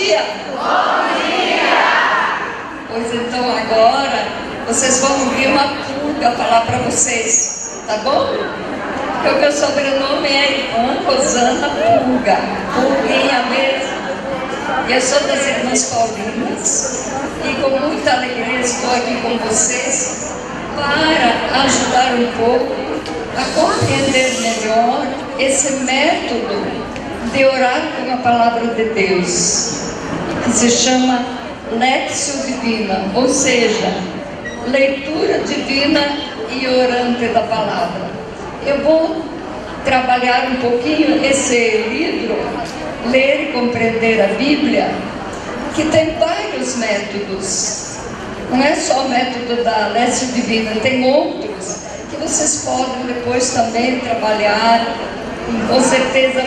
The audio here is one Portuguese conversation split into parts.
dia! Bom dia! Pois então agora vocês vão ouvir uma pulga falar para vocês, tá bom? Porque o meu sobrenome é Ivan Rosana Pulga, pulguinha mesmo. E eu sou das Irmãs Paulinas e com muita alegria estou aqui com vocês para ajudar um pouco a compreender melhor esse método de orar com a Palavra de Deus, que se chama Lectio Divina, ou seja, leitura divina e orante da Palavra. Eu vou trabalhar um pouquinho esse livro, Ler e Compreender a Bíblia, que tem vários métodos. Não é só o método da Lectio Divina, tem outros que vocês podem depois também trabalhar. Com certeza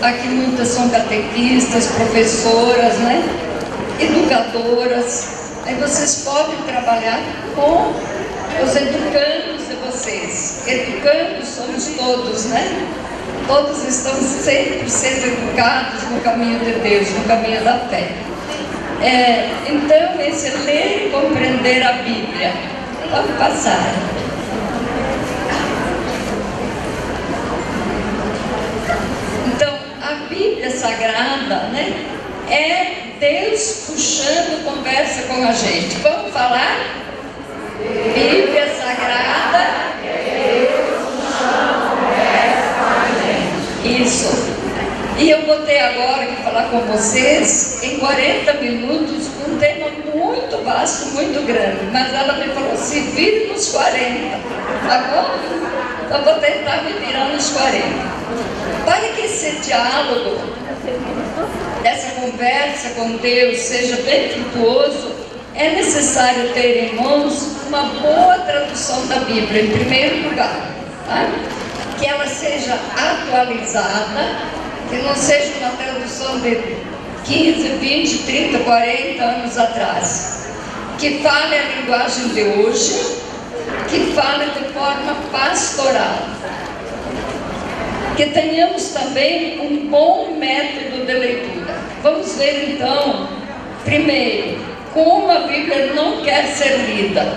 aqui muitas são catequistas, professoras, né? Educadoras. Aí vocês podem trabalhar com os educandos de vocês. Educandos somos todos, né? Todos estão sempre sendo educados no caminho de Deus, no caminho da fé. Então, esse ler e compreender a Bíblia. Pode passar. Então, a Bíblia Sagrada, né, é Deus puxando conversa com a gente. Vamos falar? Bíblia Sagrada é Deus puxando conversa com a gente. Isso. E eu vou ter agora que falar com vocês em 40 minutos um tema muito vasto, muito grande. Mas ela me falou, se vire nos 40, tá bom? Então vou tentar me virar nos 40. Para que esse diálogo, essa conversa com Deus seja bem frutuoso, é necessário ter em mãos uma boa tradução da Bíblia, em primeiro lugar, tá? Que ela seja atualizada, que não seja uma tradução de 15, 20, 30, 40 anos atrás, que fale a linguagem de hoje, que fale de forma pastoral, que tenhamos também um bom método de leitura. Vamos ver então, primeiro, como a Bíblia não quer ser lida.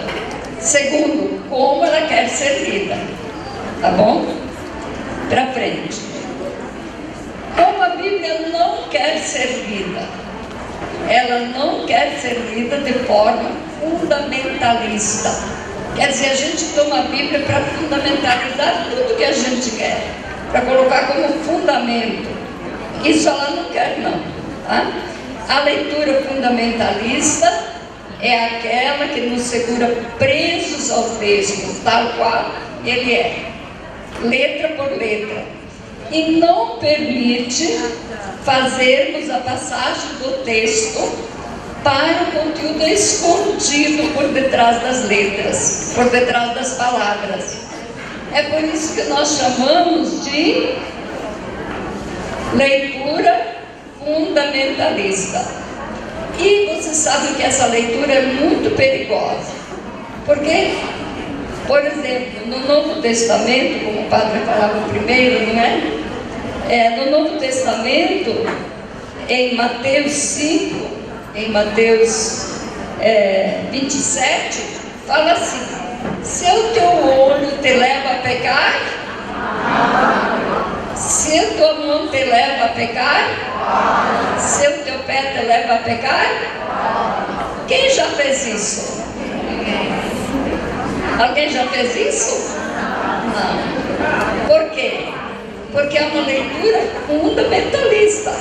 Segundo, como ela quer ser lida. Tá bom? Para frente. Como a Bíblia não quer ser lida. Ela não quer ser lida de forma fundamentalista. Quer dizer, a gente toma a Bíblia para fundamentalizar tudo que a gente quer, para colocar como fundamento. Isso ela não quer, não. Tá? A leitura fundamentalista é aquela que nos segura presos ao texto, tal qual ele é, letra por letra, e não permite fazermos a passagem do texto para o conteúdo escondido por detrás das letras, por detrás das palavras. É por isso que nós chamamos de leitura fundamentalista. E você sabe que essa leitura é muito perigosa. Porque, por exemplo, no Novo Testamento, como o padre falava primeiro, não é? No Novo Testamento, em Mateus 5, em Mateus 27, fala assim: se o teu olho te leva a pecar, se a tua mão te leva a pecar, se o teu pé te leva a pecar, quem já fez isso? Alguém já fez isso? Não. Por quê? Porque é uma leitura fundamentalista.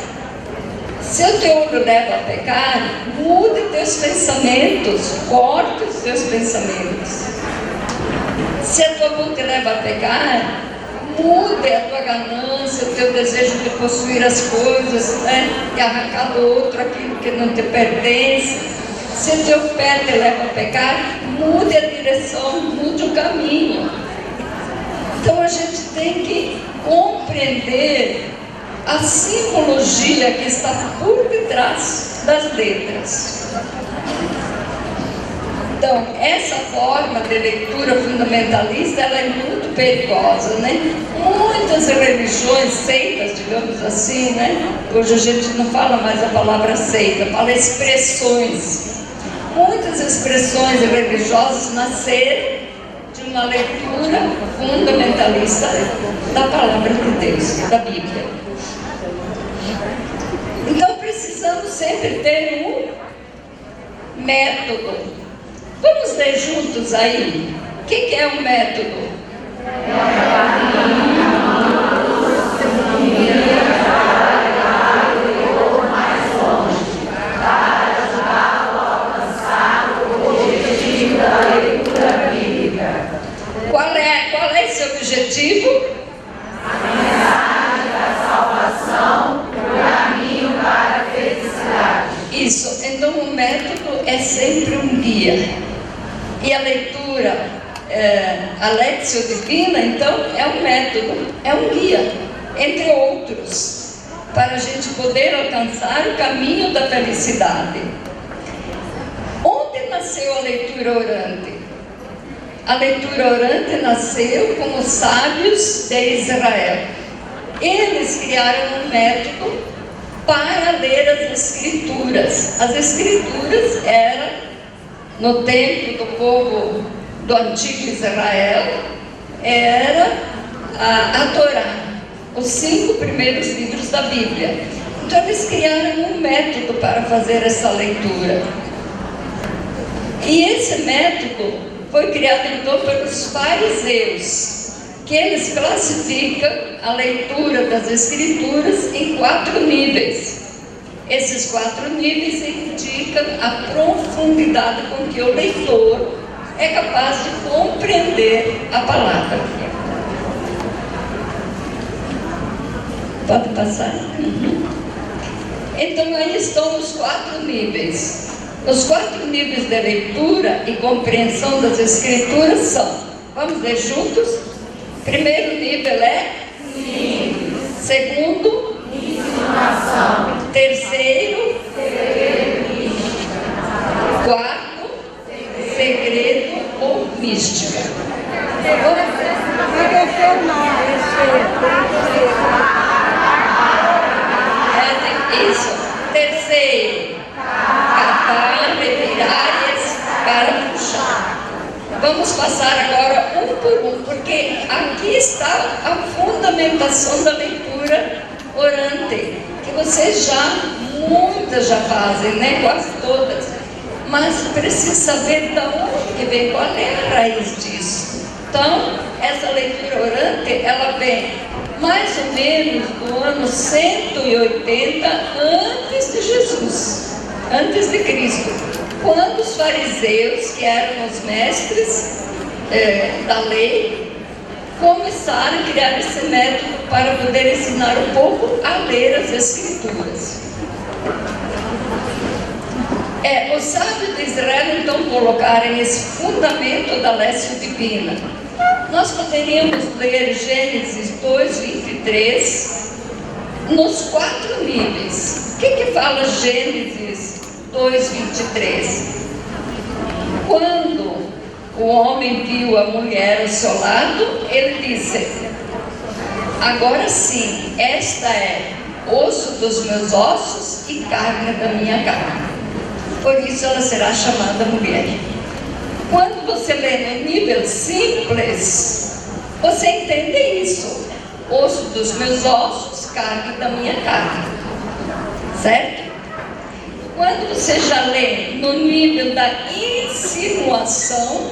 Se o teu olho leva a pecar, mude teus pensamentos, corte os teus pensamentos. Se a tua mão te leva a pecar, mude a tua ganância, o teu desejo de possuir as coisas, né? E arrancar do outro aquilo que não te pertence. Se o teu pé te leva a pecar, mude a direção, mude o caminho. Então a gente tem que compreender a simbologia que está por detrás das letras. Então, essa forma de leitura fundamentalista, ela é muito perigosa, né? Muitas religiões, seitas, digamos assim, né? Hoje a gente não fala mais a palavra seita, fala expressões. Muitas expressões religiosas nasceram de uma leitura fundamentalista da palavra de Deus, da Bíblia. Então, precisamos sempre ter um método. Vamos ler juntos aí? O que é um método? Qual é esse objetivo? A mensagem da salvação, o caminho para a felicidade. Isso, então o método é sempre um guia. E a leitura, a Lectio Divina, então, é um método, é um guia, entre outros, para a gente poder alcançar o caminho da felicidade. Onde nasceu a leitura orante? A leitura orante nasceu com os sábios de Israel. Eles criaram um método para ler as Escrituras. As Escrituras eram, no tempo do povo do antigo Israel, era a Torá, os 5 primeiros livros da Bíblia. Então eles criaram um método para fazer essa leitura. E esse método foi criado então pelos fariseus, que eles classificam a leitura das Escrituras em 4 níveis. Esses 4 níveis indicam a profundidade com que o leitor é capaz de compreender a palavra. Pode passar? Então aí estão os 4 níveis. Os 4 níveis de leitura e compreensão das Escrituras são, vamos ler juntos? Primeiro nível é simples. Segundo, ensinação. Terceiro, segredo. Quarto, segredo ou mística. Isso. Terceiro, catar, revirar e para puxar. Vamos passar agora um por um, porque aqui está a fundamentação da leitura orante, que vocês muitas já fazem, né? Quase todas. Mas precisa saber de onde que vem, qual é a raiz disso. Então, essa leitura orante, ela vem mais ou menos do ano 180 antes de Jesus, antes de Cristo, quando os fariseus, que eram os mestres da lei, começaram a criar esse método para poder ensinar o povo a ler as Escrituras. Os sábios de Israel então colocaram esse fundamento da Lectio Divina. Nós poderíamos ler Gênesis 2:23 nos 4 níveis. O que fala Gênesis 2:23? Quando o homem viu a mulher ao seu lado, ele disse: agora sim, esta é osso dos meus ossos e carne da minha carne. Por isso ela será chamada mulher. Quando você lê no nível simples, você entende isso: osso dos meus ossos, carne da minha carne. Certo? Quando você já lê no nível da insinuação,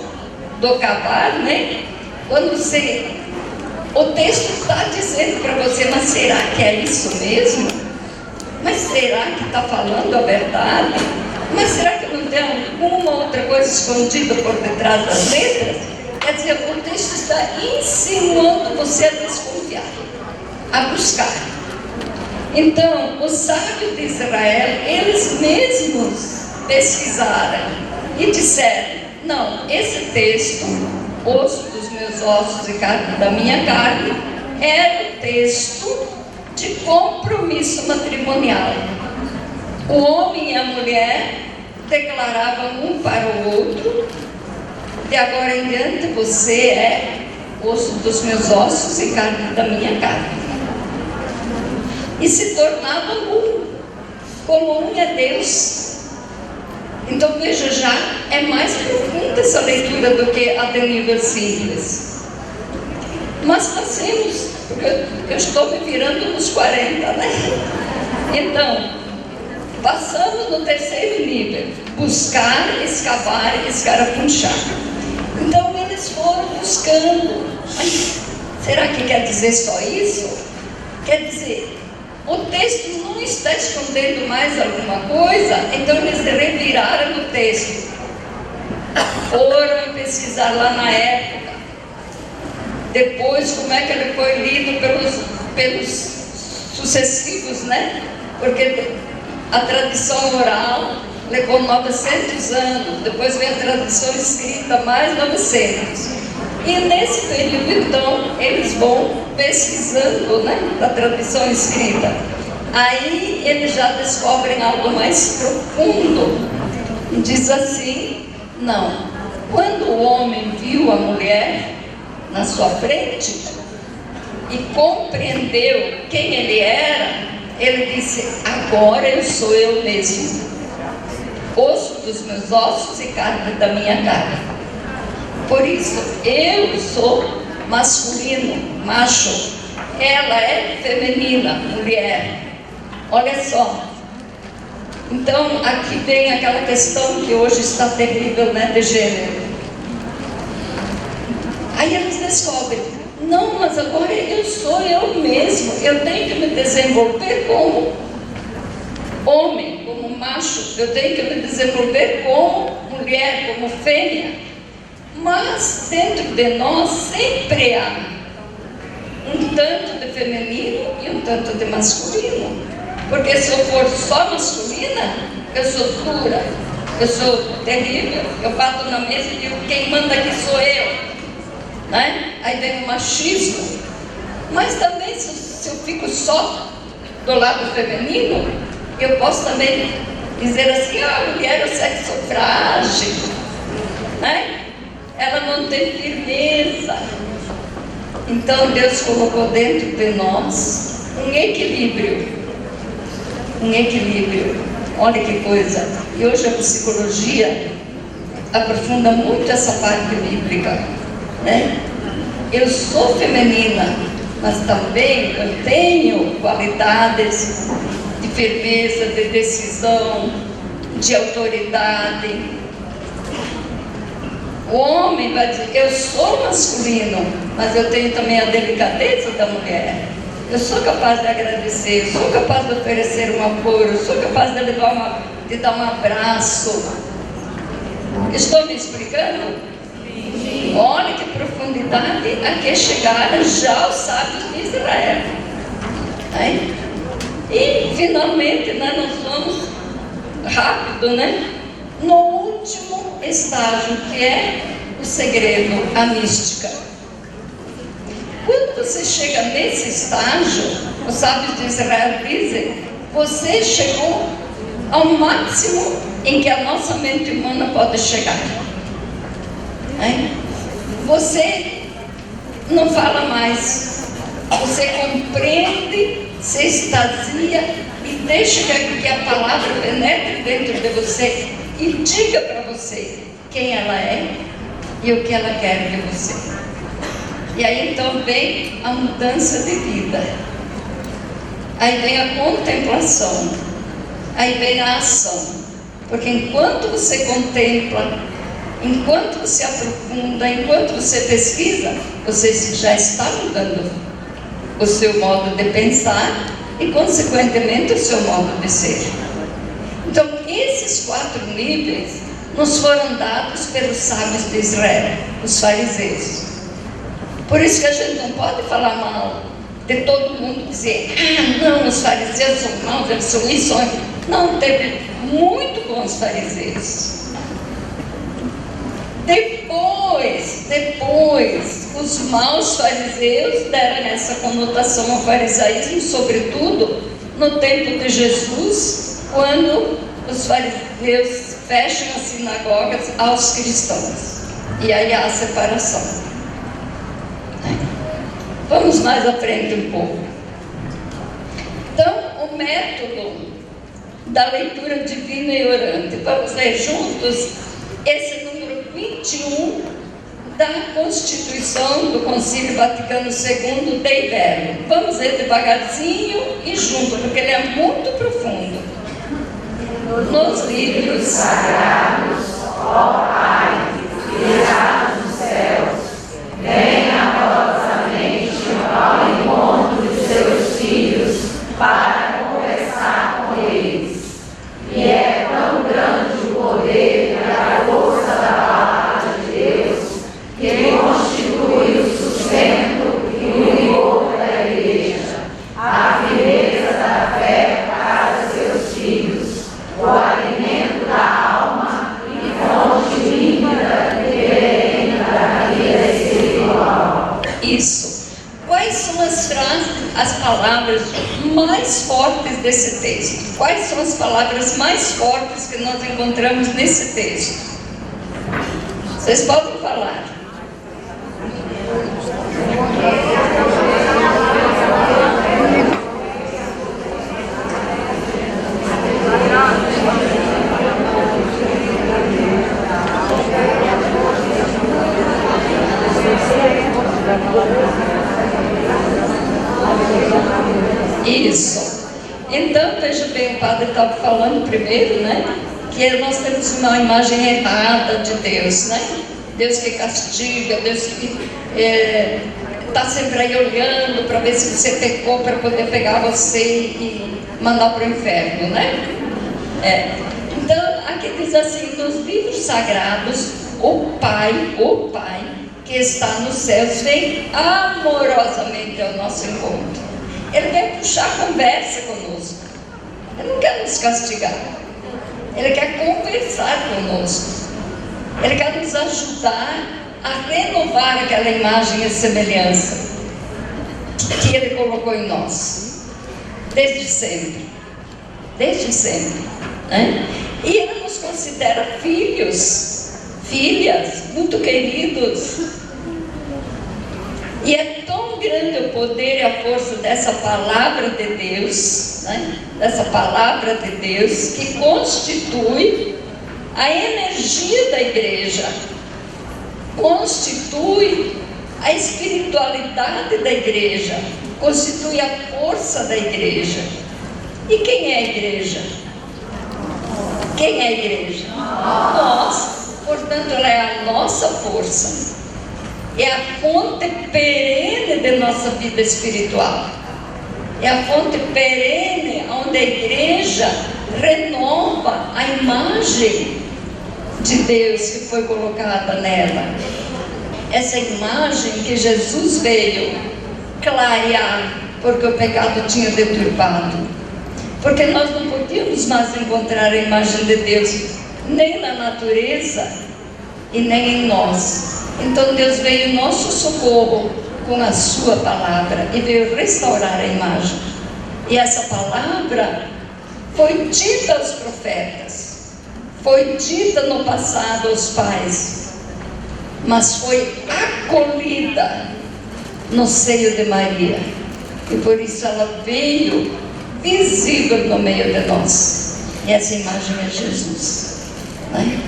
do cavar, né? Quando o texto está dizendo para você, mas será que é isso mesmo? Mas será que está falando a verdade? Mas será que não tem alguma outra coisa escondida por detrás das letras? Quer dizer, o texto está insinuando você a desconfiar, a buscar. Então, os sábios de Israel, eles mesmos pesquisaram e disseram: não, esse texto, osso dos meus ossos e carne da minha carne, era o texto de compromisso matrimonial. O homem e a mulher declaravam um para o outro: de agora em diante você é osso dos meus ossos e carne da minha carne. E se tornavam um, como um é Deus. Então veja, já é mais profunda essa leitura do que a de nível simples. Mas passemos, porque eu estou me virando nos 40, né? Então, passamos no terceiro nível: buscar, escavar e escarafunchar. Então eles foram buscando. Mas será que quer dizer só isso? Quer dizer, o texto não está escondendo mais alguma coisa? Então eles reviraram o texto, foram pesquisar lá na época, depois como é que ele foi lido pelos sucessivos, né? Porque a tradição oral levou 900 anos, depois veio a tradição escrita mais 900. E nesse período, então, eles vão pesquisando, né, da tradição escrita. Aí eles já descobrem algo mais profundo. Diz assim: não, quando o homem viu a mulher na sua frente e compreendeu quem ele era, ele disse: agora eu sou eu mesmo, osso dos meus ossos e carne da minha carne. Por isso, eu sou masculino, macho, ela é feminina, mulher. Olha só. Então, aqui vem aquela questão que hoje está terrível, né, de gênero. Aí eles descobrem: não, mas agora eu sou eu mesmo, eu tenho que me desenvolver como homem, como macho, eu tenho que me desenvolver como mulher, como fêmea. Mas dentro de nós sempre há um tanto de feminino e um tanto de masculino. Porque se eu for só masculina, eu sou dura, eu sou terrível, eu bato na mesa e digo: quem manda aqui sou eu, né? Aí vem o machismo. Mas também se eu fico só do lado feminino, eu posso também dizer assim: a mulher é o sexo frágil, né? Ela não tem firmeza. Então Deus colocou dentro de nós um equilíbrio. Um equilíbrio. Olha que coisa. E hoje a psicologia aprofunda muito essa parte bíblica, né? Eu sou feminina, mas também eu tenho qualidades de firmeza, de decisão, de autoridade. O homem vai dizer: eu sou masculino, mas eu tenho também a delicadeza da mulher. Eu sou capaz de agradecer, eu sou capaz de oferecer um apoio, eu sou capaz de dar um abraço. Estou me explicando? Sim. Olha que profundidade a que chegaram já os sábios de Israel. Aí, e finalmente nós vamos rápido, né? No último estágio, que é o segredo, a mística. Quando você chega nesse estágio, os sábios de Israel dizem: você chegou ao máximo em que a nossa mente humana pode chegar. Você não fala mais, você compreende, se extasia e deixa que a palavra penetre dentro de você e diga para você quem ela é e o que ela quer de você. E aí então vem a mudança de vida, aí vem a contemplação, aí vem a ação. Porque enquanto você contempla, enquanto você aprofunda, enquanto você pesquisa, você já está mudando o seu modo de pensar e consequentemente o seu modo de ser. Então esses 4 níveis nos foram dados pelos sábios de Israel, os fariseus. Por isso que a gente não pode falar mal de todo mundo, dizer: ah, não, os fariseus são maus, eles são isso, são aquilo. Não, teve muito bons fariseus. Depois, os maus fariseus deram essa conotação ao farisaísmo, sobretudo no tempo de Jesus, quando os fariseus fecham as sinagogas aos cristãos. E aí há a separação. Vamos mais à frente um pouco. Então, o método da leitura divina e orante. Vamos ler juntos esse número 21 da Constituição do Concílio Vaticano II, Dei Verbum. Vamos ler devagarzinho e junto, porque ele é muito profundo. Nos livros sagrados, ó Pai, que estás nos céus, venha amorosamente ao encontro de seus filhos para conversar com eles. E é tão grande o poder e a força da palavra de Deus que constitui o sustento e o vigor da igreja, a firmeza da fé para seus filhos, o alimento da alma e fonte límpida e perene da vida espiritual. Isso. Quais são as frases, as palavras mais fortes desse texto? Quais são as palavras mais fortes que nós encontramos nesse texto? Vocês podem falar. Isso. Então, veja bem, o padre estava falando primeiro, né? Que nós temos uma imagem errada de Deus, né? Deus que castiga, Deus que está sempre aí olhando para ver se você pecou, para poder pegar você e mandar para o inferno, né? Então, aqui diz assim, nos livros sagrados, o Pai que está nos céus vem amorosamente ao nosso encontro. Ele quer puxar conversa conosco. Ele não quer nos castigar. Ele quer conversar conosco. Ele quer nos ajudar a renovar aquela imagem e semelhança que Ele colocou em nós. Desde sempre. Desde sempre. Né? E Ele nos considera filhos, filhas, muito queridos. E é tão grande o poder e a força dessa palavra de Deus, né? Dessa palavra de Deus, que constitui a energia da igreja, constitui a espiritualidade da igreja, constitui a força da igreja. E quem é a igreja? Quem é a igreja? Nós. Portanto, ela é a nossa força. É a fonte perene de nossa vida espiritual. É a fonte perene onde a igreja renova a imagem de Deus que foi colocada nela. Essa imagem que Jesus veio clarear, porque o pecado tinha deturpado. Porque nós não podíamos mais encontrar a imagem de Deus nem na natureza e nem em nós. Então Deus veio em nosso socorro com a sua palavra e veio restaurar a imagem. E essa palavra foi dita aos profetas, foi dita no passado aos pais, mas foi acolhida no seio de Maria. E por isso ela veio visível no meio de nós. E essa imagem é Jesus, né?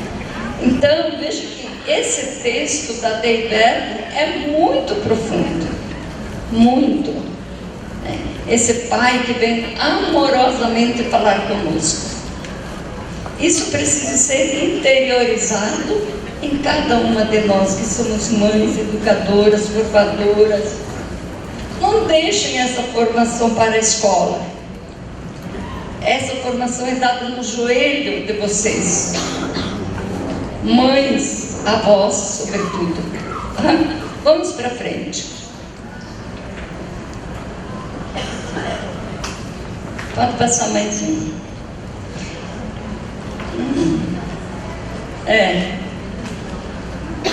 Então veja que esse texto da Dei Verbum é muito profundo, muito. Esse Pai que vem amorosamente falar conosco. Isso precisa ser interiorizado em cada uma de nós que somos mães, educadoras, formadoras. Não deixem essa formação para a escola. Essa formação é dada no joelho de vocês, mães, avós, sobretudo. Vamos para frente. Pode passar mais um.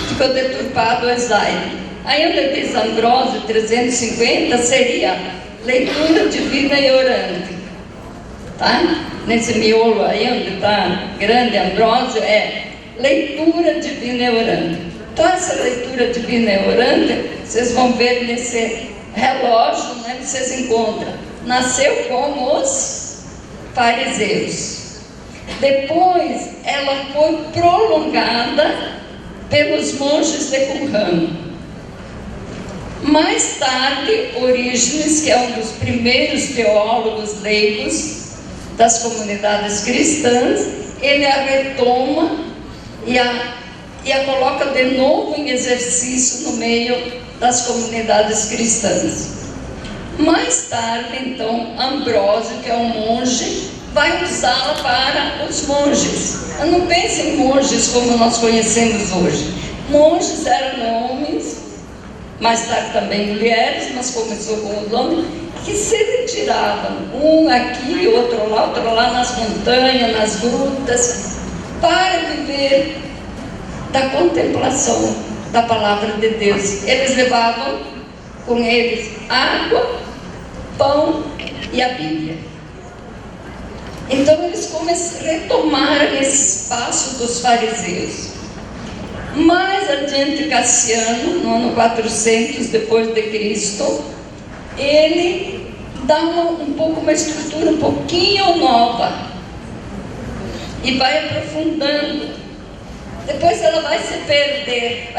Ficou deturpado o slide. Aí onde diz Ambrósio 350 seria leitura divina e orante, tá? nesse miolo aí onde está grande Ambrósio, é leitura divina e orante. Então essa leitura divina e orante, vocês vão ver nesse relógio, né, vocês encontram, nasceu com os fariseus. Depois ela foi prolongada pelos monges de Qumran. Mais tarde, Orígenes, que é um dos primeiros teólogos leigos das comunidades cristãs, ele a retoma e a coloca de novo em exercício no meio das comunidades cristãs. Mais tarde, então, Ambrósio, que é um monge, vai usá-la para os monges. Não pense em monges como nós conhecemos hoje. Monges eram homens, mais tarde também mulheres, mas começou com os homens, que se retiravam, um aqui, outro lá nas montanhas, nas grutas, para viver da contemplação da palavra de Deus. Eles levavam com eles água, pão e a Bíblia. Então eles retomaram esse espaço dos fariseus. Mais adiante, Cassiano, no ano 400 depois de Cristo, ele dá uma estrutura um pouquinho nova e vai aprofundando. Depois ela vai se perder,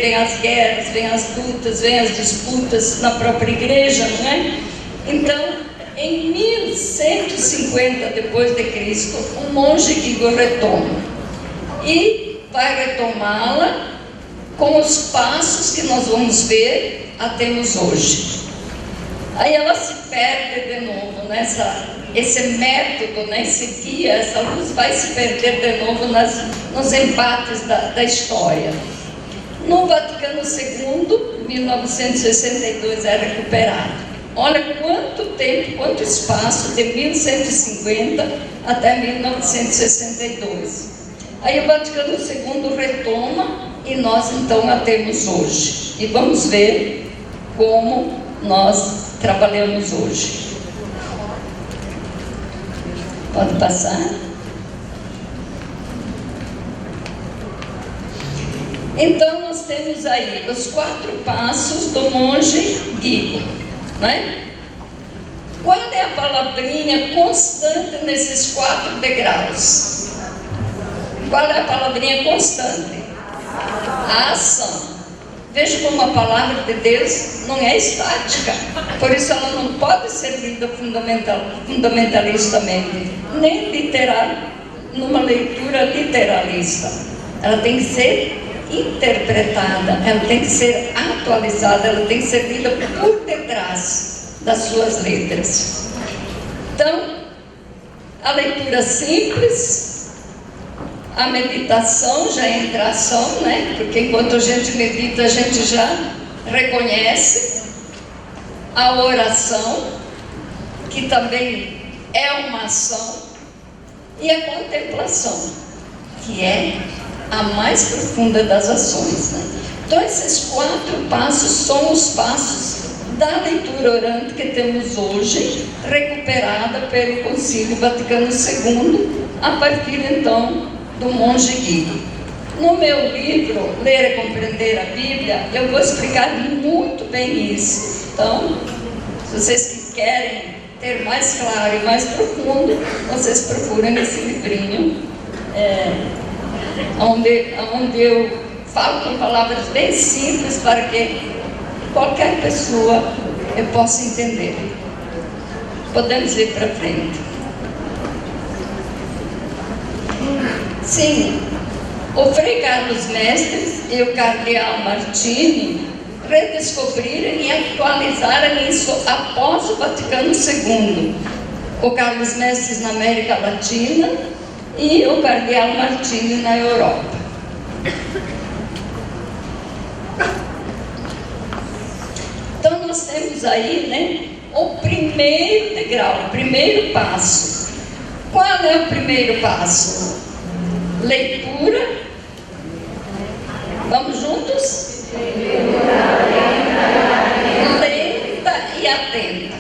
vem as guerras, vem as lutas, vem as disputas na própria igreja, não é? Então, em 1150 depois de Cristo, um monge Guigo retoma e vai retomá-la com os passos que nós vamos ver até nos hoje. Aí ela se perde de novo esse método, esse guia, essa luz vai se perder de novo nos embates da história. No Vaticano II, 1962 é recuperado. Olha quanto tempo, quanto espaço, de 1150 até 1962. Aí o Vaticano II retoma e nós então a temos hoje. E vamos ver como nós trabalhamos hoje. Pode passar? Então nós temos aí os 4 passos do monge Guigo, né? Qual é a palavrinha constante nesses 4 degraus? Qual é a palavrinha constante? A ação. Veja como a palavra de Deus não é estática, por isso ela não pode ser lida fundamentalistamente, nem literal, numa leitura literalista. Ela tem que ser interpretada, ela tem que ser atualizada, ela tem que ser lida por detrás das suas letras. Então, a leitura simples, a meditação já entra a ação, né? Porque enquanto a gente medita, a gente já reconhece a oração, que também é uma ação, e a contemplação, que é a mais profunda das ações, né? Então esses 4 passos são os passos da leitura orante que temos hoje, recuperada pelo Concílio Vaticano II, a partir então do monge Guigo. No meu livro, Ler e Compreender a Bíblia, eu vou explicar muito bem isso. Então, se vocês querem ter mais claro e mais profundo, vocês procurem esse livrinho, onde eu falo com palavras bem simples para que qualquer pessoa possa entender. Podemos ir para frente. Sim, o Frei Carlos Mestres e o Cardeal Martini redescobriram e atualizaram isso após o Vaticano II. O Carlos Mestres na América Latina e o Cardeal Martini na Europa. Então nós temos aí, né, o primeiro degrau, o primeiro passo. Qual é o primeiro passo? Leitura. Vamos juntos? Lenta e atenta.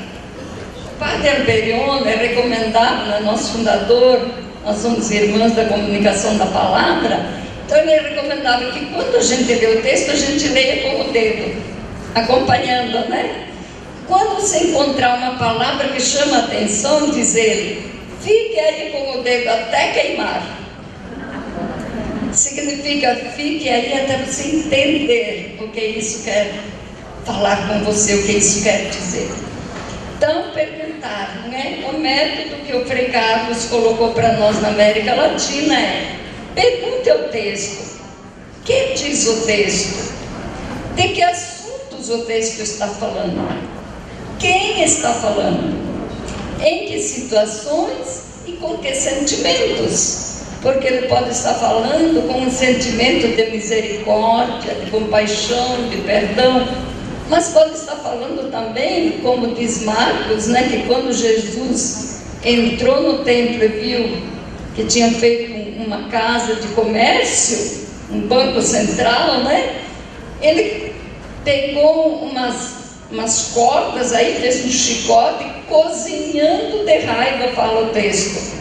O padre Padre Alberione recomendava, nosso fundador, nós somos irmãs da comunicação da palavra, então ele recomendava que quando a gente lê o texto, a gente leia com o dedo, acompanhando, né? Quando você encontrar uma palavra que chama a atenção, diz ele, fique aí com o dedo até queimar. Significa, fique aí até você entender o que isso quer falar com você, o que isso quer dizer. Então, perguntaram, né? O método que o Frei Carlos colocou para nós na América Latina é: pergunte ao texto. O que diz o texto? De que assuntos o texto está falando? Quem está falando? Em que situações e com que sentimentos? Porque ele pode estar falando com um sentimento de misericórdia, de compaixão, de perdão, mas pode estar falando também, como diz Marcos, né, que quando Jesus entrou no templo e viu que tinha feito uma casa de comércio, um banco central, né, ele pegou umas cordas aí, fez um chicote, cozinhando de raiva, fala o texto.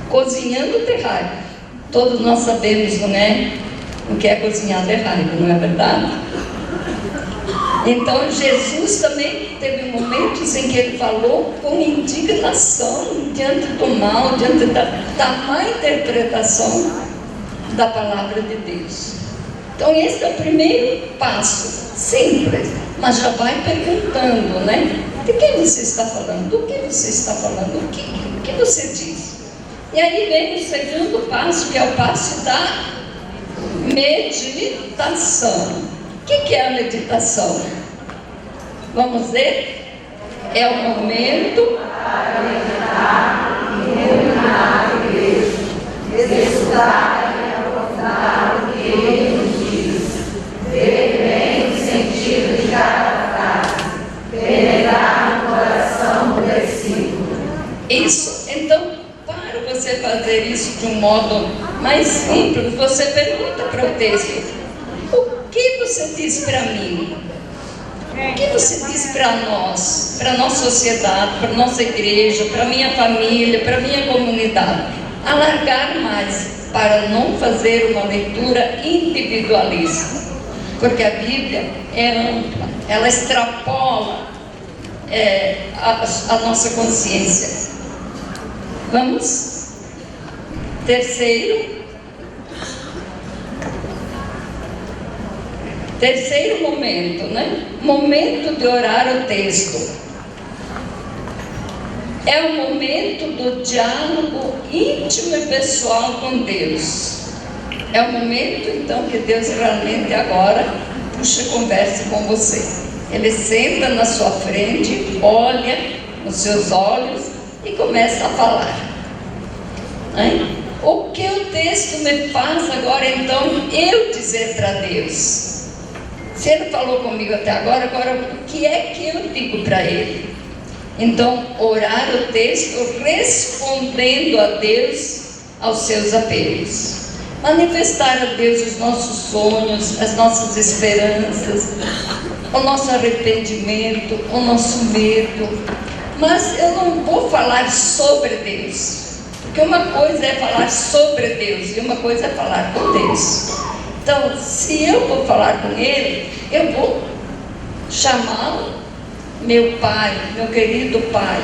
Cozinhando de raiva. Todos nós sabemos, não é? O que é cozinhar de raiva, não é verdade? Então Jesus também teve momentos em que ele falou com indignação diante do mal, diante da má interpretação da palavra de Deus. Então esse é o primeiro passo, simples, mas já vai perguntando, né? De quem você está falando? Do que você está falando? O que você diz? E aí vem o segundo passo, que é o passo da meditação. O que é a meditação? Vamos ver? É o momento para meditar e ruminar o texto, estudar e aprofundar o que ele nos diz, ver bem o sentido de cada frase, penetrar no coração do versículo. Isso, então, para você fazer isso de um modo mais simples, você pergunta para o texto: o que você diz para mim? O que você diz para nós, para a nossa sociedade, para a nossa igreja, para a minha família, para a minha comunidade? Alargar mais, para não fazer uma leitura individualista, porque a Bíblia é ampla, ela extrapola a nossa consciência. Vamos? Terceiro momento, né? Momento de orar o texto. É o momento do diálogo íntimo e pessoal com Deus. É o momento, então, que Deus realmente agora puxa conversa com você. Ele senta na sua frente, olha nos seus olhos e começa a falar. O que o texto me faz agora, então, eu dizer para Deus? Se ele falou comigo até agora, o que é que eu digo para ele? Então, orar o texto respondendo a Deus aos seus apelos. Manifestar a Deus os nossos sonhos, as nossas esperanças, o nosso arrependimento, o nosso medo. Mas eu não vou falar sobre Deus, porque uma coisa é falar sobre Deus e uma coisa é falar com Deus. Então, se eu vou falar com Ele, eu vou chamá-lo, meu Pai, meu querido Pai,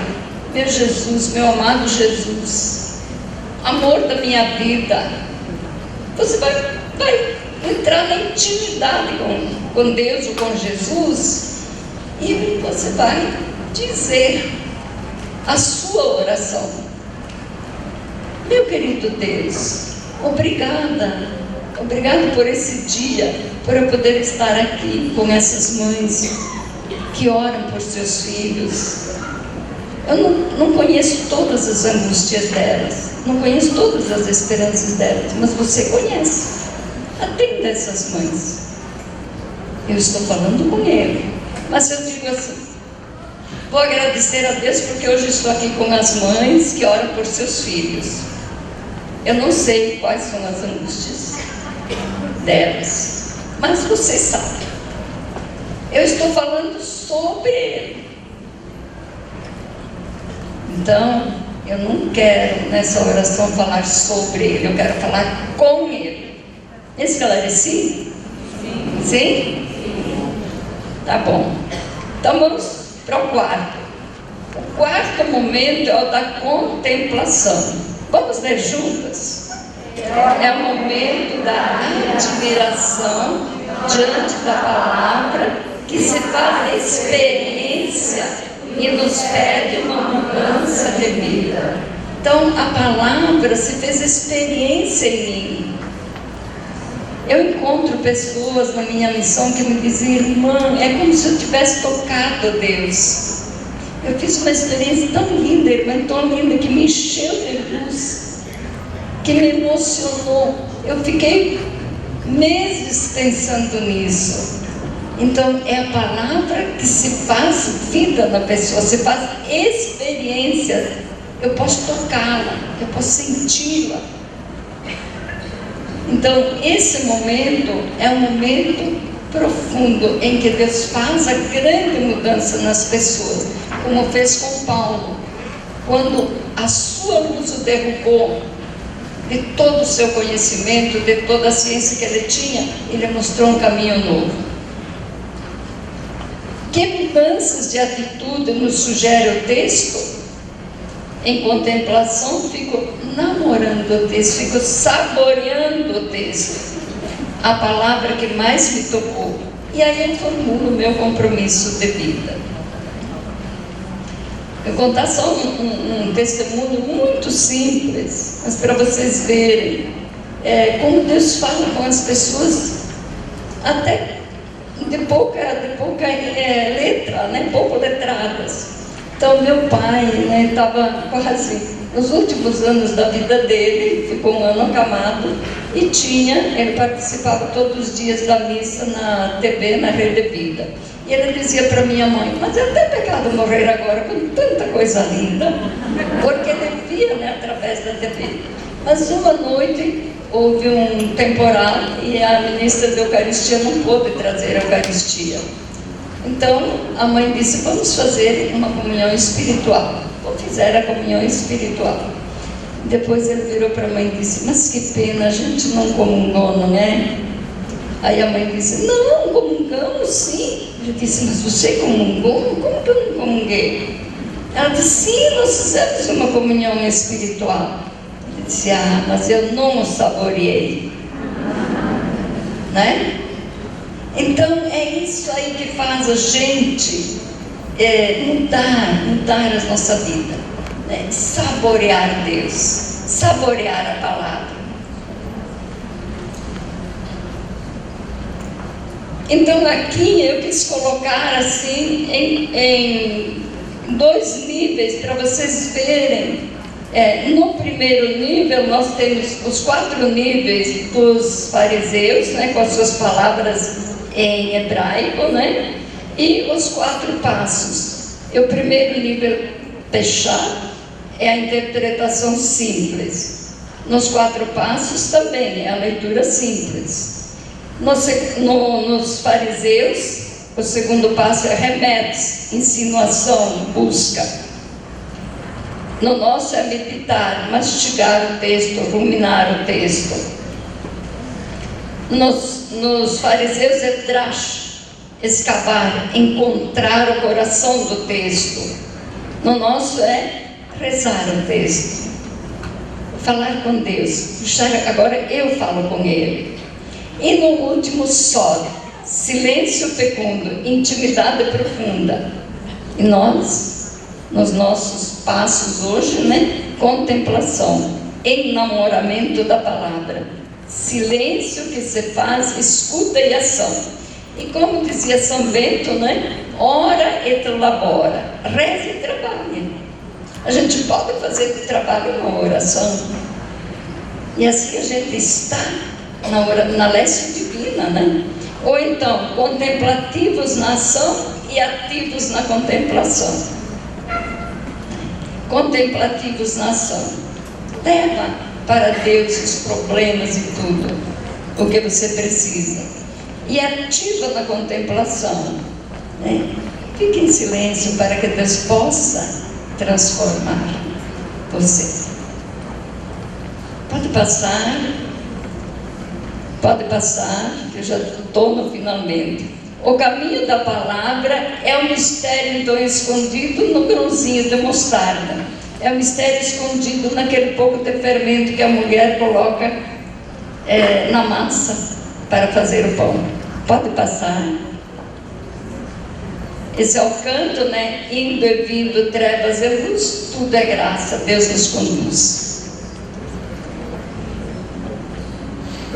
meu Jesus, meu amado Jesus, amor da minha vida. Você vai entrar na intimidade com Deus ou com Jesus e você vai dizer a sua oração. Meu querido Deus, obrigada por esse dia, por eu poder estar aqui com essas mães que oram por seus filhos. Eu não conheço todas as angústias delas, não conheço todas as esperanças delas, mas você conhece. Atenda essas mães. Eu estou falando com ele, mas eu digo assim: vou agradecer a Deus porque hoje estou aqui com as mães que oram por seus filhos. Eu não sei quais são as angústias delas, mas você sabe. Eu estou falando sobre ele. Então, eu não quero nessa oração falar sobre Ele, eu quero falar com Ele. Esclareci? Sim. Sim? Tá bom. Então vamos para o quarto. O quarto momento é o da contemplação. Vamos ler juntas? É o momento da admiração diante da palavra, que se faz experiência e nos pede uma mudança de vida. Então a palavra se fez experiência em mim. Eu encontro pessoas na minha missão que me dizem: irmã, é como se eu tivesse tocado a Deus. Eu fiz uma experiência tão linda, irmã, tão linda, que me encheu de luz, que me emocionou. Eu fiquei meses pensando nisso. Então é a palavra que se faz vida na pessoa, se faz experiência. Eu posso tocá-la, eu posso senti-la. Então esse momento é um momento profundo em que Deus faz a grande mudança nas pessoas, como fez com Paulo, quando a sua luz o derrubou de todo o seu conhecimento, de toda a ciência que ele tinha. Ele mostrou um caminho novo. Que mudanças de atitude nos sugere o texto? Em contemplação, fico namorando o texto, fico saboreando o texto, a palavra que mais me tocou. E aí eu formulo o meu compromisso de vida. Eu vou contar só um testemunho muito simples, mas para vocês verem como Deus fala com as pessoas, até de pouca letra, né? Pouco letradas. Então meu pai estava quase nos últimos anos da vida dele, ficou um ano acamado, e ele participava todos os dias da missa na TV, na Rede Vida. E ele dizia para minha mãe: mas é até pecado morrer agora com tanta coisa linda, porque ele via, através da TV. Mas uma noite houve um temporal e a ministra da Eucaristia não pôde trazer a Eucaristia. Então a mãe disse: vamos fazer uma comunhão espiritual. Então fizeram a comunhão espiritual. Depois ele virou para a mãe e disse: mas que pena, a gente não comungou, não é? Aí a mãe disse: não, comungamos sim. Eu disse: mas você comungou? Como que eu não comunguei? Ela disse: sim, nós fizemos uma comunhão espiritual. Eu disse: ah, mas eu não o saboreei, né? Então é isso aí que faz a gente mudar a nossa vida, né? Saborear Deus, saborear a palavra. Então aqui eu quis colocar assim em dois níveis para vocês verem. No primeiro nível nós temos os 4 níveis dos fariseus, né, com as suas palavras em hebraico, né, e os 4 passos. E o primeiro nível, Peshá, é a interpretação simples. Nos 4 passos também é a leitura simples. Nos fariseus, o segundo passo é remetes, insinuação, busca. No nosso é meditar, mastigar o texto, ruminar o texto. Nos fariseus é drash, escavar, encontrar o coração do texto. No nosso é rezar o texto, falar com Deus. Agora eu falo com Ele. E no último, só silêncio fecundo, intimidade profunda. E nós, nos nossos passos hoje, né? Contemplação, enamoramento da palavra, silêncio que se faz, escuta e ação. E como dizia São Bento, né? Ora et labora, reze e trabalhe. A gente pode fazer do trabalho uma oração, e assim a gente está na leste divina, né? Ou então, contemplativos na ação e ativos na contemplação. Contemplativos na ação, leva para Deus os problemas e tudo o que você precisa, e ativa na contemplação, né? Fique em silêncio para que Deus possa transformar você. Pode passar, que eu já estou no finalmente. O caminho da palavra é um mistério então escondido no grãozinho de mostarda. É um mistério escondido naquele pouco de fermento que a mulher coloca na massa para fazer o pão. Pode passar. Esse é o canto, né? Indo e vindo, trevas e luz, tudo é graça, Deus nos conduz.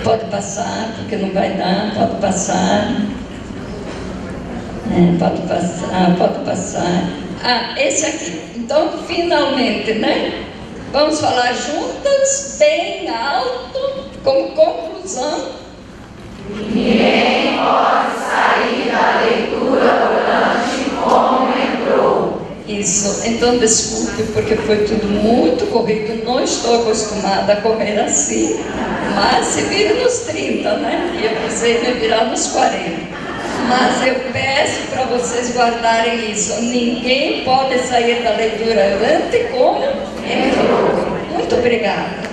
Pode passar, porque não vai dar, pode passar. Pode passar. Esse aqui. Então, finalmente, né? Vamos falar juntas, bem alto, como conclusão. Ninguém pode sair da leitura orante como entrou. Isso. Então, desculpe, porque foi tudo muito corrido. Não estou acostumada a correr assim. Mas se vira nos 30, né? E eu precisei me virar nos 40. Mas eu peço para vocês guardarem isso. Ninguém pode sair da leitura orante como entrou. Muito obrigada.